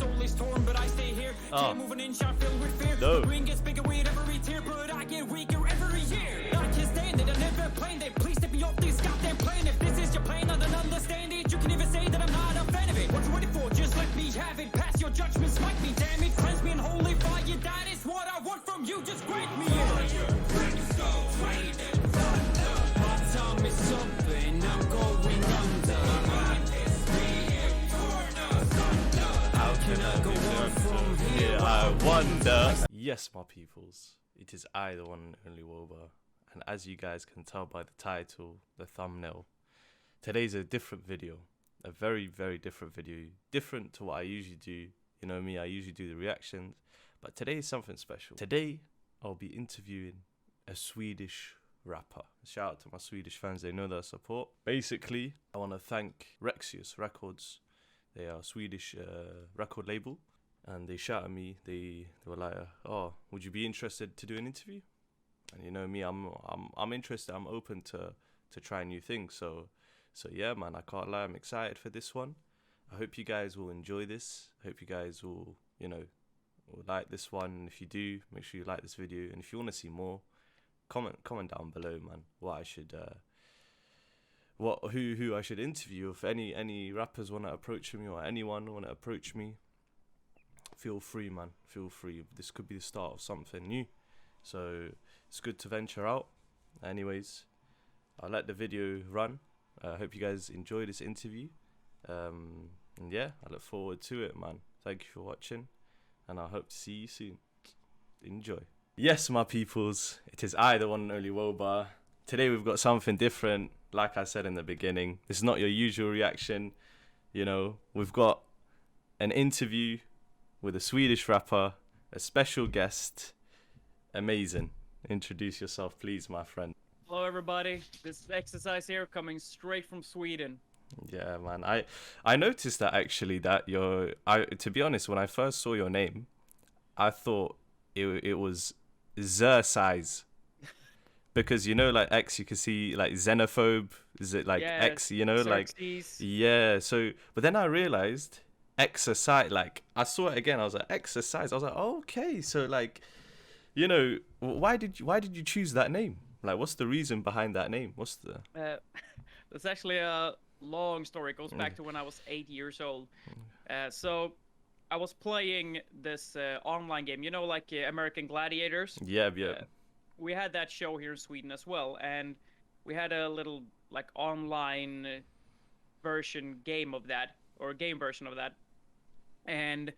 soul is torn, but I stay here. Can't move an inch, I filled with fear. The green gets bigger with every tear, but I get weaker every year. I can't stand it, I never planned it. Please take me off this goddamn plane. If this is your plan, I don't understand it. You can even say that I'm not a fan of it. What you waiting for? Just let me have it. Pass your judgment, smite me, damn it. Cleanse me in holy fire, that is what I want from you. Just grant me it. My time is something, I'm going under. How can I go on from here? I wonder. Yes, my peoples, it is I, the one and only Woabah, and as you guys can tell by the title, the thumbnail, today's a different video, a very, very different video, different to what I usually do. You know me, I usually do the reactions, but today is something special. Today, I'll be interviewing a Swedish rapper. Shout out to my Swedish fans, they know their support. Basically, I want to thank Xersize Records. They are a Swedish record label, and they shouted at me. They were like, "Oh, would you be interested to do an interview?" And you know me, I'm interested. I'm open to try new things. So yeah, man, I can't lie. I'm excited for this one. I hope you guys will enjoy this. I hope you guys will, you know, will like this one. And if you do, make sure you like this video. And if you want to see more, comment down below, man. What I should who I should interview. If any rappers want to approach me, or anyone want to approach me, feel free, man. Feel free. This could be the start of something new. So it's good to venture out. Anyways, I'll let the video run. I hope you guys enjoy this interview. And yeah, I look forward to it, man. Thank you for watching, and I hope to see you soon. Enjoy. Yes, my peoples, it is I, the one and only Woabah. Today we've got something different. Like I said in the beginning, this is not your usual reaction. You know, we've got an interview with a Swedish rapper, a special guest. Amazing. Introduce yourself, please, my friend. Hello, everybody. This is Xersize here, coming straight from Sweden. Yeah, man. I noticed that actually that to be honest, when I first saw your name, I thought it was Xersize. Because, you know, like X, you can see like xenophobe. Is it like X, you know, Xersize. like, yeah. So, but then I realized exercise, like I saw it again. I was like, exercise. I was like, oh, okay. So like, you know, why did you choose that name? Like, what's the reason behind that name? What's the... That's actually a long story. It goes back to when I was 8 years old. So I was playing this online game, you know, like American Gladiators. Yeah. We had that show here in Sweden as well, and we had a little like online game version of that, and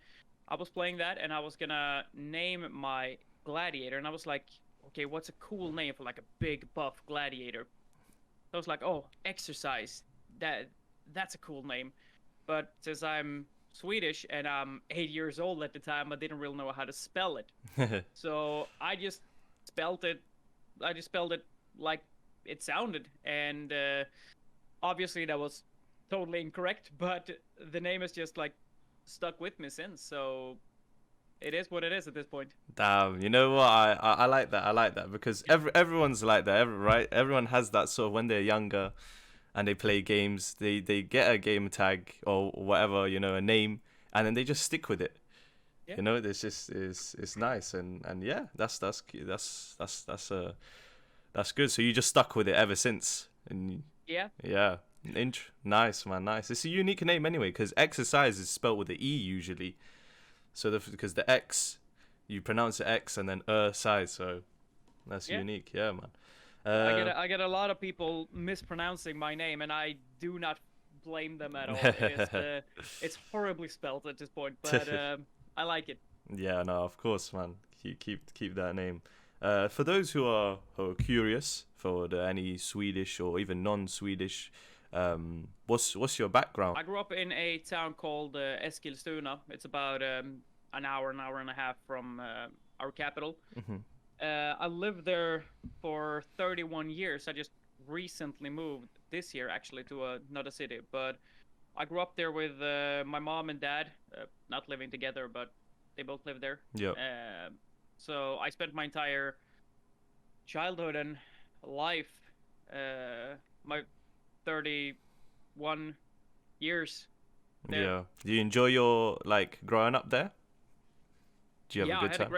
I was playing that, and I was gonna name my gladiator, and I was like, okay, what's a cool name for like a big buff gladiator? I was like, oh, Xersize. That's a cool name. But since I'm Swedish and I'm 8 years old at the time, I didn't really know how to spell it. So I just spelled it like it sounded, and obviously that was totally incorrect, but the name is just like stuck with me since, so it is what it is at this point. Damn, you know what? I like that. I like that because everyone's like that, right? Everyone has that sort of when they're younger and they play games, they get a game tag or whatever, you know, a name, and then they just stick with it. Yeah. You know, it's just it's nice, and yeah, that's good. So you just stuck with it ever since, and yeah, nice, man, nice. It's a unique name anyway, because Xersize is spelled with the E usually. So because the X, you pronounce the X and then size, so that's unique. Yeah, man. I get a lot of people mispronouncing my name, and I do not blame them at all. It's horribly spelled at this point, but I like it. Yeah, no, of course, man. Keep that name. For those who are curious for any Swedish or even non-Swedish, what's your background? I grew up in a town called Eskilstuna. It's about an hour and a half from our capital. Mm-hmm. I lived there for 31 years. I just recently moved this year, actually, to another city. But I grew up there with my mom and dad, not living together, but they both live there. Yeah. So I spent my entire childhood and life, my 31 years Yeah. Do you enjoy your like growing up there? Do you have a good time?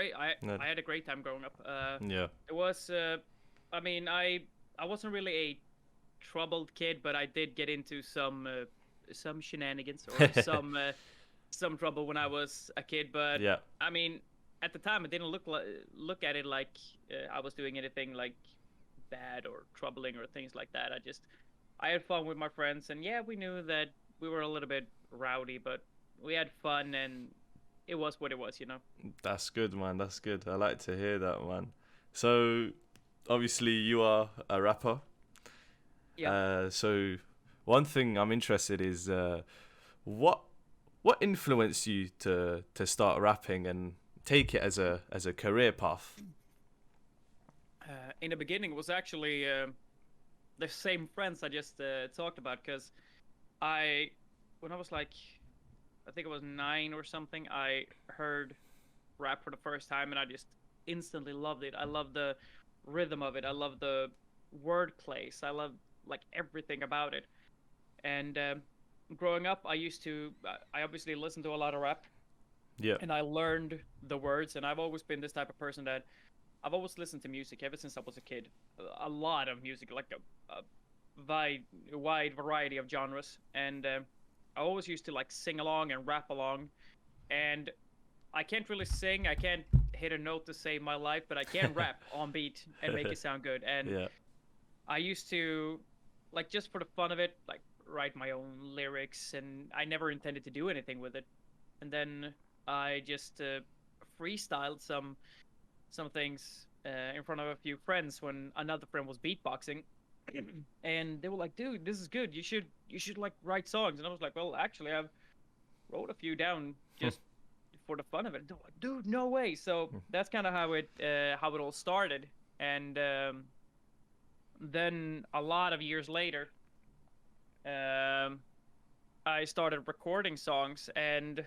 I had a great time growing up. Yeah. It was I mean, I wasn't really a troubled kid, but I did get into some shenanigans or some trouble when I was a kid. But Yeah. I mean, at the time, I didn't look at it like I was doing anything like bad or troubling or things like that. I had fun with my friends, and yeah, we knew that we were a little bit rowdy, but we had fun, and it was what it was, you know. That's good, man. That's good. I like to hear that, man. So, obviously, you are a rapper. Yeah. So, one thing I'm interested is what influenced you to start rapping and take it as a career path? In the beginning, it was actually the same friends I just talked about, because when I was like, I think it was 9 or something, I heard rap for the first time, and I just instantly loved it. I love the rhythm of it. I love the wordplays. I love like everything about it. And growing up, I obviously listened to a lot of rap, Yeah. and I learned the words. And I've always been this type of person that I've always listened to music ever since I was a kid. A lot of music, like a wide variety of genres. And I always used to like sing along and rap along. And I can't really sing. I can't hit a note to save my life, but I can rap on beat and make it sound good. And Yeah. I used to, like, just for the fun of it, like, write my own lyrics, and I never intended to do anything with it. And then I just freestyled some things in front of a few friends when another friend was beatboxing, and they were like, "Dude, this is good. You should like write songs." And I was like, "Well, actually, I've wrote a few down just for the fun of it." They're like, "Dude, no way!" So that's kind of how it all started, and then a lot of years later, I started recording songs, and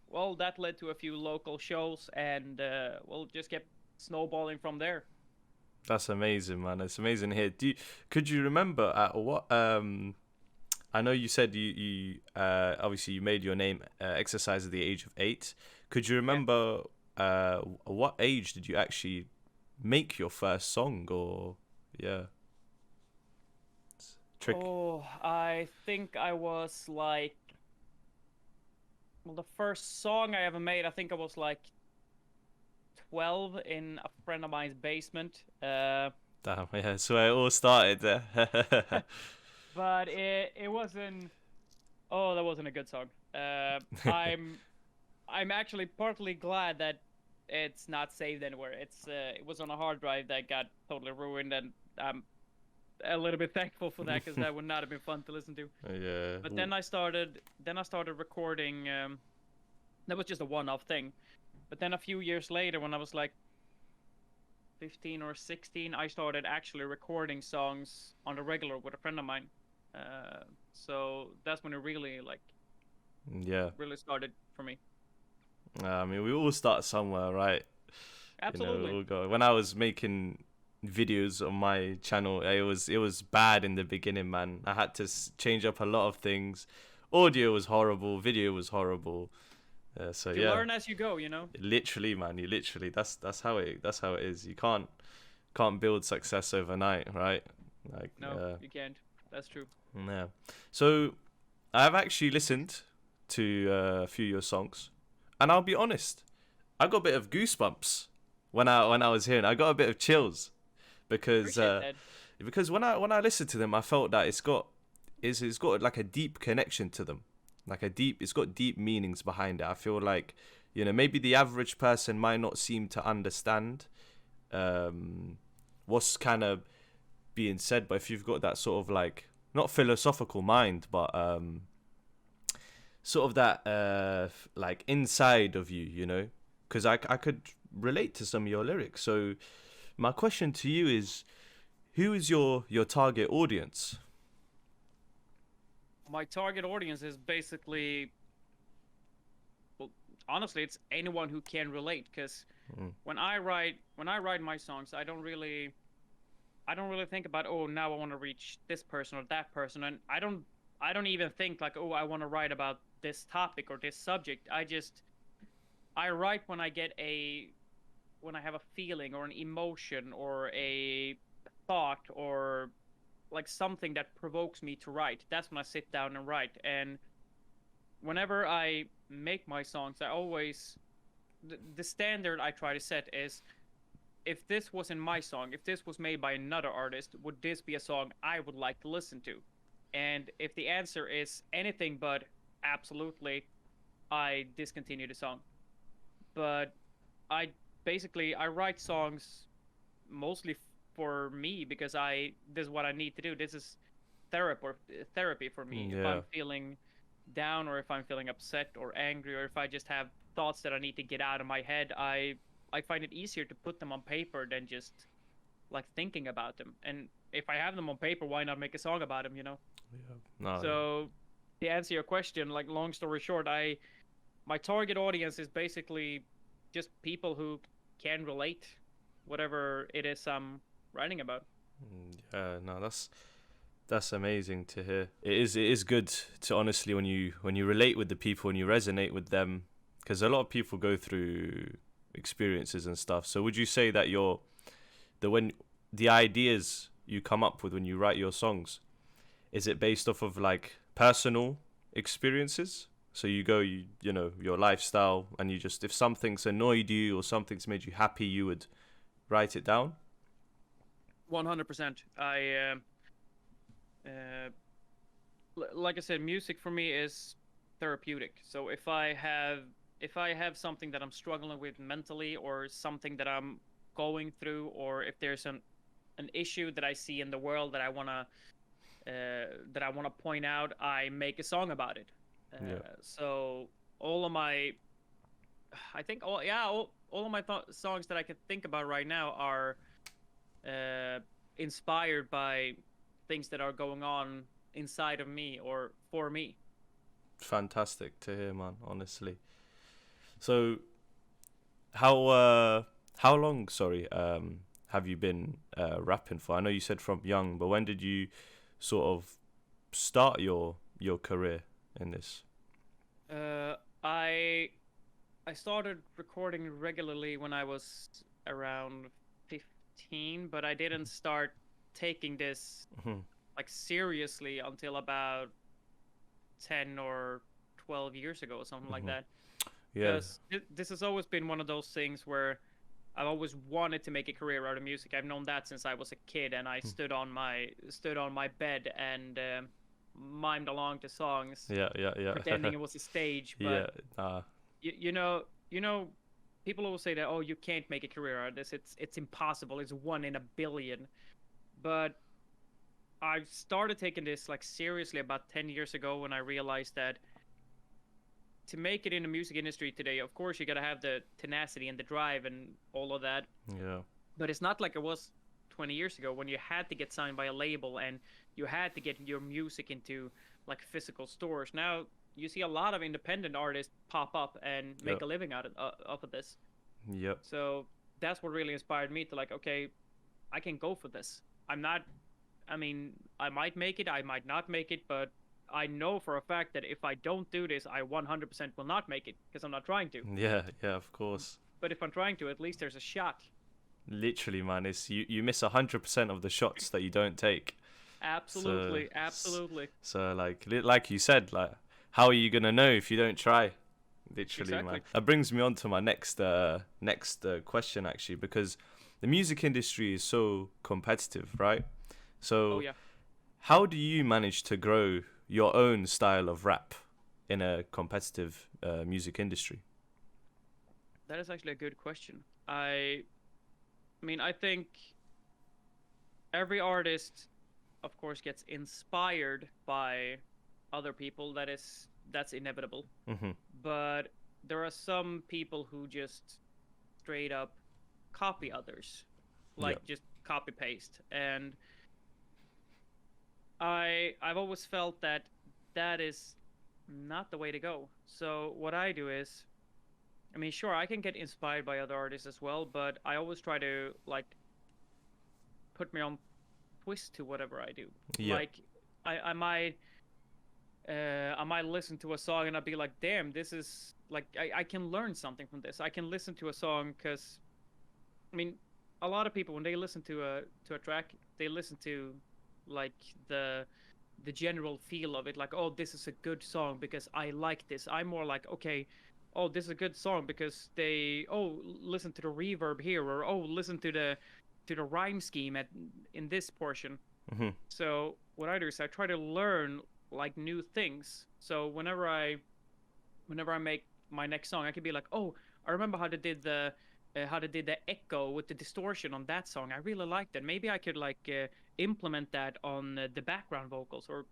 well, that led to a few local shows, and well, just kept snowballing from there. That's amazing, man. It's amazing here. Could you remember at what I know you said you obviously you made your name Xersize at the age of 8. Could you remember what age did you actually make your first song, or yeah? Trick. Oh, I think I was like, well, the first song I ever made, I think I was like 12 in a friend of mine's basement. Damn, yeah, that's where it all started there. But it wasn't. Oh, that wasn't a good song. I'm actually partly glad that it's not saved anywhere. It was on a hard drive that got totally ruined, and I'm a little bit thankful for that, because that would not have been fun to listen to. Yeah. But then I started recording. That was just a one-off thing. But then a few years later, when I was like 15 or 16, I started actually recording songs on the regular with a friend of mine. So that's when it really really started for me. I mean, we all start somewhere, right? Absolutely. You know, when I was making videos on my channel, it was bad in the beginning, man. I had to change up a lot of things. Audio was horrible, video was horrible. So you learn as you go, you know. Literally, man. You literally. That's how it is. You can't build success overnight, right? Like no, you can't. That's true. Yeah. So I've actually listened to a few of your songs, and I'll be honest, I got a bit of goosebumps when I was hearing. I got a bit of chills because when I listened to them, I felt that it's got like a deep connection to them. It's got deep meanings behind it. I feel like, you know, maybe the average person might not seem to understand what's kind of being said, but if you've got that sort of like, not philosophical mind, but sort of that like inside of you, you know, because I could relate to some of your lyrics. So my question to you is, who is your target audience? My target audience is basically, well, honestly, it's anyone who can relate. Because when I write my songs, I don't really think about, oh, now I want to reach this person or that person, and I don't even think like, oh, I want to write about this topic or this subject. I write when I have a feeling or an emotion or a thought or like something that provokes me to write. That's when I sit down and write. And whenever I make my songs, I always the standard I try to set is, if this wasn't my song, if this was made by another artist, would this be a song I would like to listen to? And if the answer is anything but absolutely, I discontinue the song. But I I write songs mostly for me because this is what I need to do. This is therapy for me. If I'm feeling down or if I'm feeling upset or angry or if I just have thoughts that I need to get out of my head, I find it easier to put them on paper than just like thinking about them. And if I have them on paper, why not make a song about them, you know? Yeah. No, So to answer your question, like long story short, my target audience is basically just people who can relate whatever it is I'm writing about. Yeah, no, that's amazing to hear. It is good to honestly when you relate with the people and you resonate with them, because a lot of people go through experiences and stuff. So would you say that when the ideas you come up with when you write your songs, is it based off of like personal experiences? So you know your lifestyle, and you just, if something's annoyed you or something's made you happy, you would write it down? 100%. Like I said, music for me is therapeutic. So if I have something that I'm struggling with mentally, or something that I'm going through, or if there's an issue that I see in the world that I wanna point out, I make a song about it. So all of my, I think all of my songs that I could think about right now are inspired by things that are going on inside of me or for me. Fantastic to hear, man, honestly. So how long, sorry, have you been rapping for? I know you said from young, but when did you sort of start your career in this? I started recording regularly when I was around 15, but I didn't start taking this like seriously until about 10 or 12 years ago, or something like that. Yeah. Because this has always been one of those things where I've always wanted to make a career out of music. I've known that since I was a kid, and I stood on my bed and mimed along to songs. Yeah. Pretending it was a stage. But you know, people always say that, oh, you can't make a career out of this. It's impossible. It's 1 in a billion. But I started taking this like seriously about 10 years ago, when I realized that to make it in the music industry today, of course, you gotta have the tenacity and the drive and all of that. Yeah. But it's not like it was 20 years ago, when you had to get signed by a label and you had to get your music into like physical stores. Now you see a lot of independent artists pop up and make a living out of this. Yep. So that's what really inspired me to like, okay, I can go for this. I might make it, I might not make it, but I know for a fact that if I don't do this, I 100% will not make it, because I'm not trying to. Yeah, of course. But if I'm trying to, at least there's a shot. Literally, man, it's you miss 100% of the shots that you don't take. Absolutely. So like you said, like, how are you gonna know if you don't try? Literally, exactly. Man. That brings me on to my next question, actually, because the music industry is so competitive, right? So how do you manage to grow your own style of rap in a competitive music industry? That is actually a good question. I think every artist, of course, gets inspired by other people. That's inevitable. But there are some people who just straight up copy others, like just copy paste. And I've always felt that is not the way to go. So what I do is, sure, I can get inspired by other artists as well, but I always try to like put my own twist to whatever I do. Like I might I might listen to a song and I'll be like, damn, this is like I can learn something from this. I can listen to a song because, I mean, a lot of people when they listen to a track, they listen to like the general feel of it, like, oh, this is a good song because I like this. I'm more like, okay, oh, this is a good song because listen to the reverb here, or oh, listen to the rhyme scheme in this portion. Mm-hmm. So what I do is I try to learn like new things. So whenever I make my next song, I can be like, oh, I remember how they did the echo with the distortion on that song. I really liked that. Maybe I could like implement that on the background vocals, or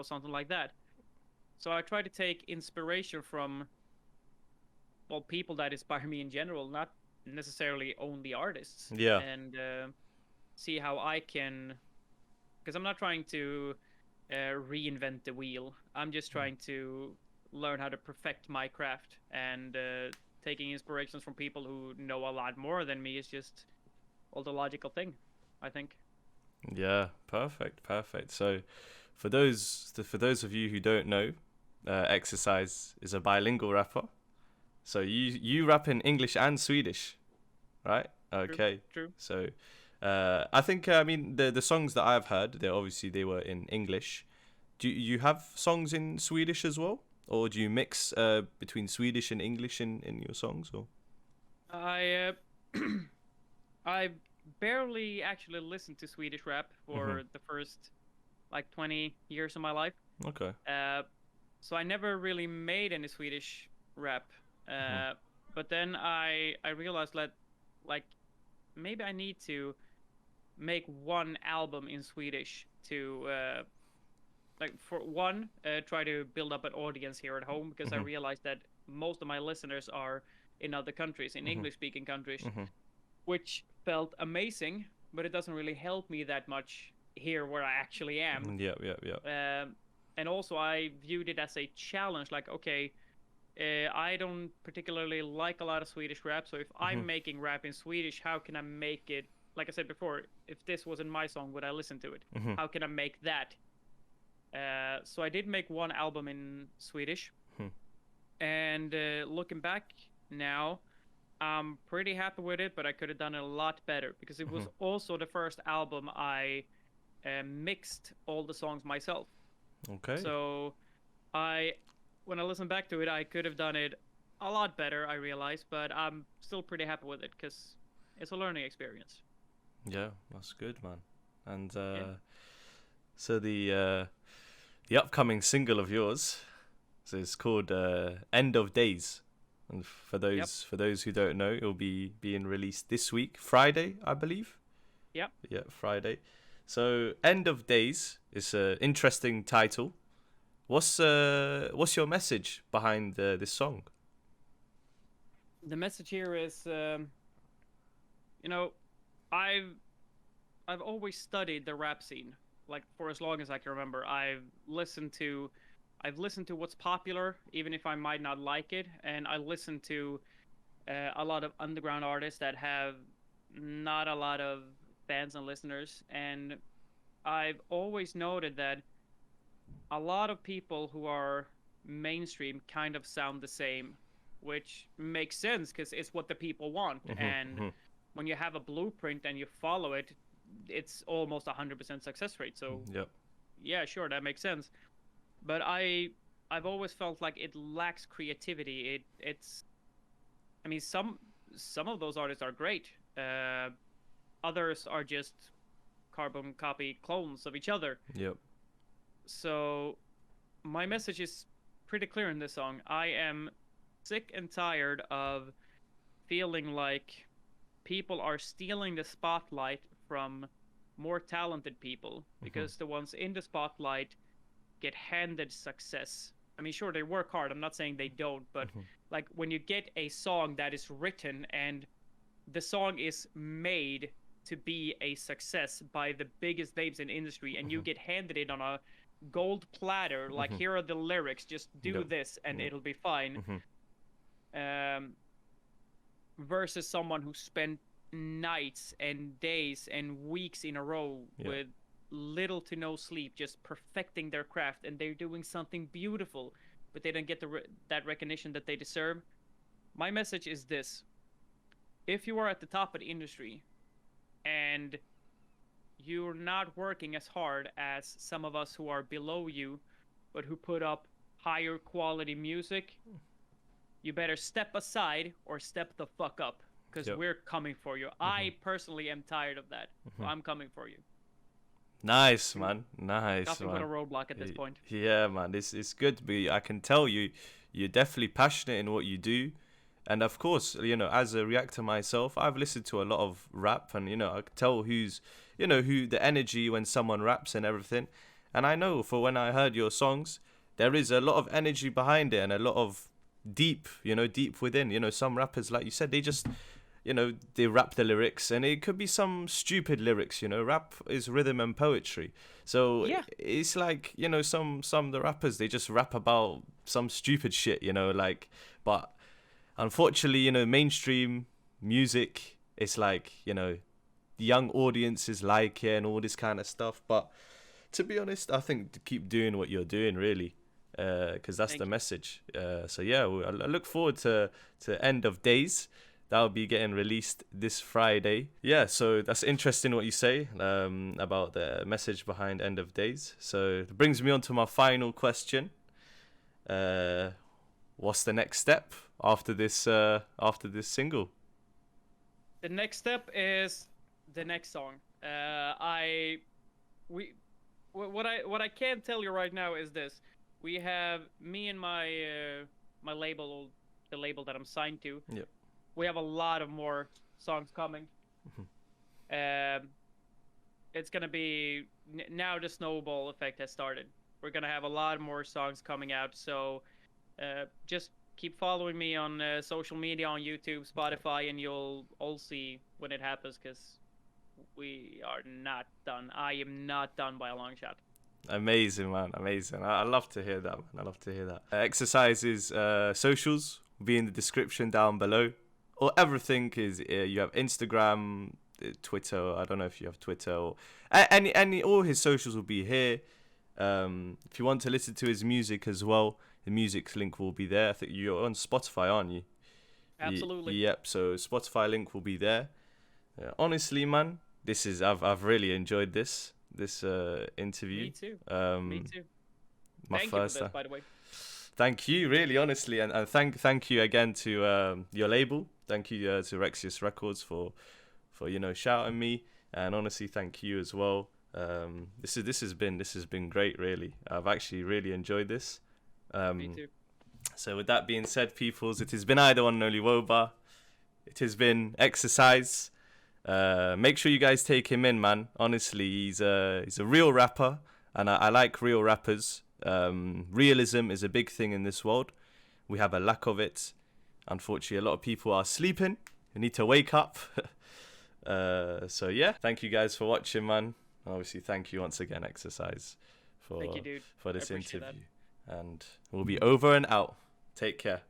something like that. So I try to take inspiration from, well, people that inspire me in general, not necessarily only artists. Yeah. And see how I can, because I'm not trying to reinvent the wheel. I'm just trying to learn how to perfect my craft, and taking inspirations from people who know a lot more than me is just all the logical thing, I think. Yeah, perfect. So for those of you who don't know, Xersize is a bilingual rapper. So you rap in English and Swedish, right? Okay. True. So I think I mean the songs that I've heard, they were in English. Do you have songs in Swedish as well, or do you mix between Swedish and English in your songs? Or I barely actually listened to Swedish rap for the first like 20 years of my life. Okay. So I never really made any Swedish rap. But then I realized that like maybe I need to make one album in Swedish to like for one try to build up an audience here at home, because I realized that most of my listeners are in other countries, in English speaking countries, which felt amazing, but it doesn't really help me that much here where I actually am. Yeah. And also I viewed it as a challenge, like, okay, I don't particularly like a lot of Swedish rap, so if I'm making rap in Swedish, how can I make it, like I said before, if this wasn't my song, would I listen to it? How can I make that? So I did make one album in Swedish, and looking back now, I'm pretty happy with it, but I could have done it a lot better, because it was also the first album I mixed all the songs myself. Okay. So when I listen back to it, I could have done it a lot better, I realize, but I'm still pretty happy with it because it's a learning experience. Yeah, that's good, man. And so the upcoming single of yours, so it's called End of Days. And for those who don't know, it'll be being released this week, Friday, I believe. Yep. Yeah, Friday. So End of Days is an interesting title. What's your message behind this song? The message here is, I've always studied the rap scene, like for as long as I can remember. I've listened to what's popular, even if I might not like it, and I listen to a lot of underground artists that have not a lot of fans and listeners, and I've always noted that a lot of people who are mainstream kind of sound the same, which makes sense because it's what the people want. And when you have a blueprint and you follow it, it's almost 100% success rate. So yeah, sure, that makes sense. But I've always felt like it lacks creativity. I mean, some of those artists are great. Others are just carbon copy clones of each other. Yep. So my message is pretty clear in this song. I am sick and tired of feeling like people are stealing the spotlight from more talented people, because the ones in the spotlight get handed success. I mean, sure, they work hard. I'm not saying they don't, but like when you get a song that is written and the song is made to be a success by the biggest names in industry, and you get handed it on a gold platter, like here are the lyrics, just do this and it'll be fine, versus someone who spent nights and days and weeks in a row with little to no sleep, just perfecting their craft, and they're doing something beautiful, but they don't get that recognition that they deserve. My message is this: if you are at the top of the industry and you're not working as hard as some of us who are below you, but who put up higher quality music, you better step aside or step the fuck up, because we're coming for you. I personally am tired of that. So I'm coming for you. Nice, man. Nice, Nothing man. but a roadblock at this point. Yeah, man. It's good. But I can tell you're definitely passionate in what you do. And of course, as a reactor myself, I've listened to a lot of rap, and I can tell who the energy when someone raps and everything. And I know for when I heard your songs, there is a lot of energy behind it and a lot of deep within. Some rappers, like you said, they just they rap the lyrics, and it could be some stupid lyrics. Rap is rhythm and poetry. So it's like, some of the rappers, they just rap about some stupid shit, but unfortunately, mainstream music, it's like, young audiences like it and all this kind of stuff. But to be honest, I think to keep doing what you're doing, really, because that's the message. So yeah, I look forward to End of Days. That'll be getting released this Friday. Yeah, so that's interesting what you say about the message behind End of Days. So it brings me on to my final question. What's the next step after this single? The next step is the next song. What I can tell you right now is this: we have me and my label, the label that I'm signed to. Yep. We have a lot of more songs coming. It's gonna be now the snowball effect has started. We're gonna have a lot more songs coming out. So just keep following me on social media, on YouTube, Spotify, and you'll all see when it happens, because we are not done. I am not done by a long shot. Amazing, man. Amazing. I love to hear that, man. I love to hear that. Xersize's socials will be in the description down below. Or everything is, you have Instagram, Twitter. I don't know if you have Twitter, or any all his socials will be here. If you want to listen to his music as well, the music link will be there. I think you're on Spotify, aren't you? Absolutely. Yep. So Spotify link will be there. Honestly, man, I've really enjoyed this interview. Me too. Me too. My Thank first you for this, by the way. Thank you, really, honestly, and thank you again to your label. Thank you to Xersize Records for shouting me, and honestly, thank you as well. This has been great, really. I've actually really enjoyed this. Me too. So with that being said, peoples, it has been I, the one and only Woabah. It has been Xersize. Make sure you guys take him in, man. Honestly, he's a real rapper, and I like real rappers. Realism is a big thing in this world. We have a lack of it. Unfortunately, a lot of people are sleeping. You need to wake up. So yeah, thank you guys for watching, man. And obviously, thank you once again, Xersize, for Thank you, dude. for this I appreciate interview. And we'll be over and out. Take care.